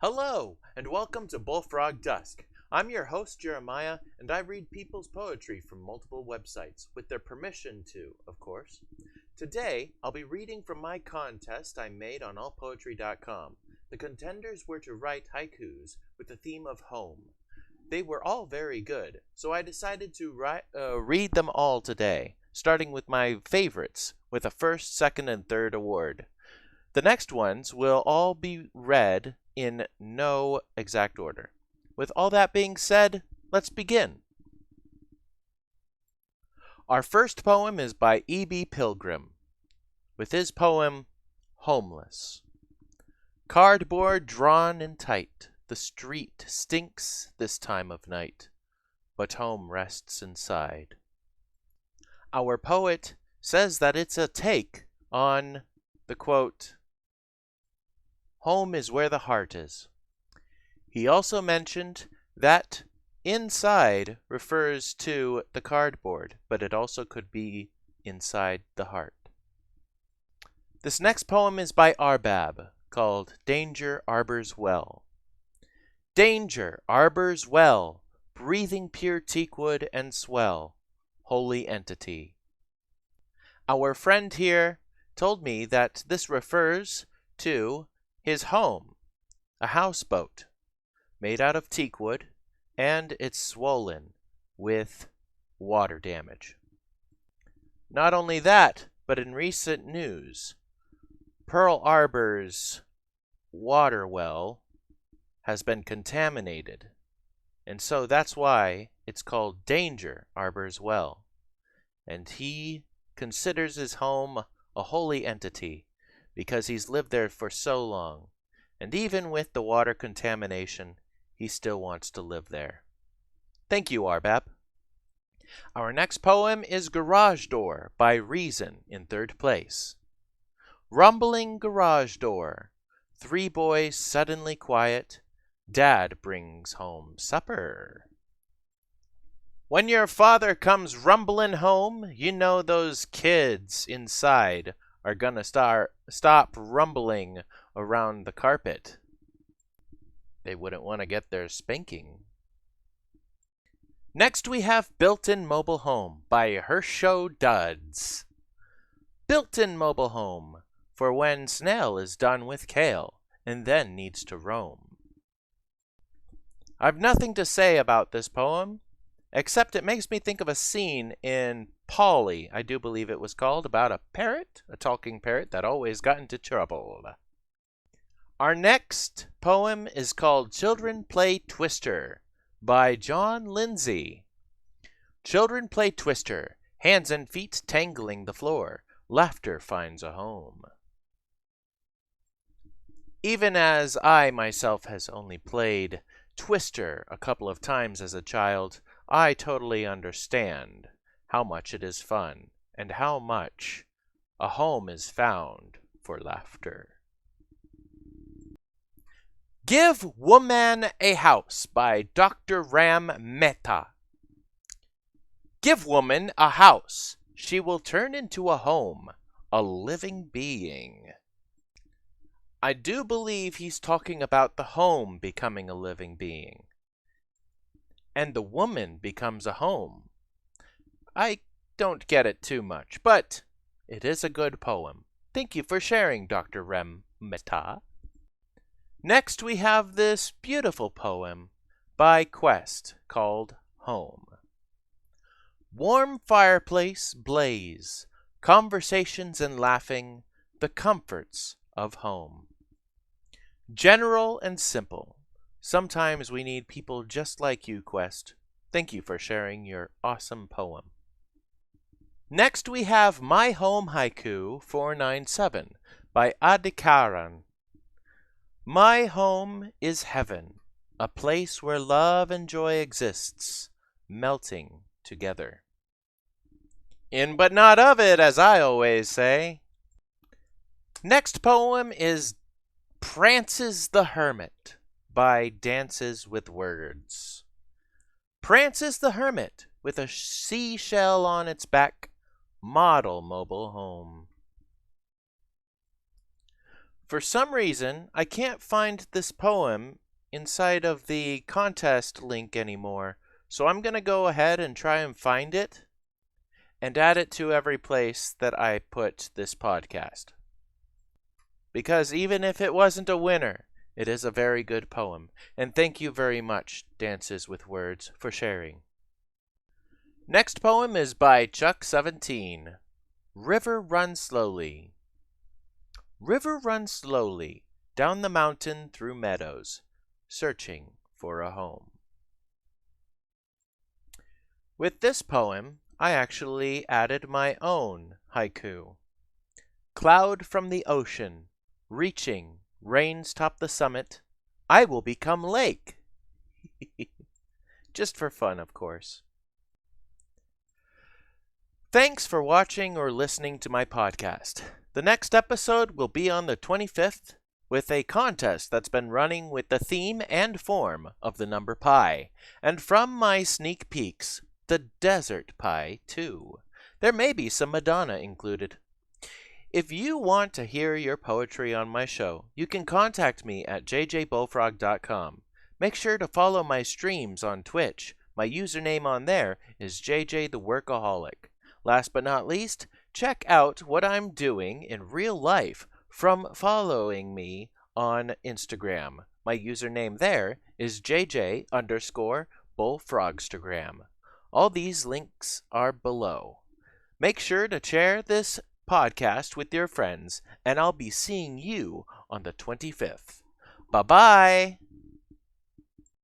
Hello, and welcome to Bullfrog Dusk. I'm your host, Jeremiah, and I read people's poetry from multiple websites, with their permission to, of course. Today, I'll be reading from my contest I made on allpoetry.com. The contenders were to write haikus with the theme of home. They were all very good, so I decided to read them all today, starting with my favorites, with a first, second, and third award. The next ones will all be read in no exact order. With all that being said, let's begin. Our first poem is by E.B. Pilgrim, with his poem, Homeless. Cardboard drawn in tight, the street stinks this time of night, but home rests inside. Our poet says that it's a take on the quote, home is where the heart is. He also mentioned that inside refers to the cardboard, but it also could be inside the heart. This next poem is by Arbab, called Danger Arbors Well. Danger arbors well, breathing pure teakwood and swell, holy entity. Our friend here told me that this refers to his home, a houseboat made out of teakwood, and it's swollen with water damage. Not only that, but in recent news, Pearl Arbor's water well has been contaminated, and so that's why it's called Danger Arbors Well. And he considers his home a holy entity because he's lived there for so long, and even with the water contamination, he still wants to live there. Thank you, Arbab. Our next poem is Garage Door by Reason in third place. Rumbling garage door, three boys suddenly quiet, Dad brings home supper. When your father comes rumbling home, you know those kids inside are gonna stop rumbling around the carpet. They wouldn't want to get their spanking. Next we have Built-in Mobile Home by Hershow Duds. Built-in mobile home for when snail is done with kale and then needs to roam. I've nothing to say about this poem, except it makes me think of a scene in Polly, I do believe it was called, about a parrot, a talking parrot that always got into trouble. Our next poem is called Children Play Twister by John Lindsay. Children play twister, hands and feet tangling the floor, laughter finds a home. Even as I myself has only played Twister a couple of times as a child, I totally understand how much it is fun and how much a home is found for laughter. Give Woman a House by Dr. Ram Mehta. Give woman a house. She will turn into a home, a living being. I do believe he's talking about the home becoming a living being. And the woman becomes a home. I don't get it too much, but it is a good poem. Thank you for sharing, Dr. Ram Mehta. Next we have this beautiful poem by Quest called Home. Warm fireplace blaze, conversations and laughing, the comforts of home. General and simple. Sometimes we need people just like you, Quest. Thank you for sharing your awesome poem. Next we have My Home Haiku 497 by Adikaran. My home is heaven, a place where love and joy exists, melting together. In but not of it, as I always say. Next poem is Prances the Hermit by Dances with Words. Prances the hermit with a seashell on its back, model mobile home. For some reason, I can't find this poem inside of the contest link anymore, so I'm going to go ahead and try and find it and add it to every place that I put this podcast. Because even if it wasn't a winner, it is a very good poem, and thank you very much, Dances with Words, for sharing. Next poem is by Chuck17. River Run Slowly. River runs slowly down the mountain through meadows, searching for a home. With this poem, I actually added my own haiku. Cloud from the ocean, reaching, rains top the summit, I will become lake. Just for fun, of course. Thanks for watching or listening to my podcast. The next episode will be on the 25th with a contest that's been running with the theme and form of the number pi. And from my sneak peeks, the desert pie too. There may be some Madonna included. If you want to hear your poetry on my show, you can contact me at jjbullfrog.com. Make sure to follow my streams on Twitch. My username on there is JJTheWorkaholic. Last but not least, check out what I'm doing in real life from following me on Instagram. My username there is JJ_bullfrogstagram. All these links are below. Make sure to share this podcast with your friends, and I'll be seeing you on the 25th. Bye-bye!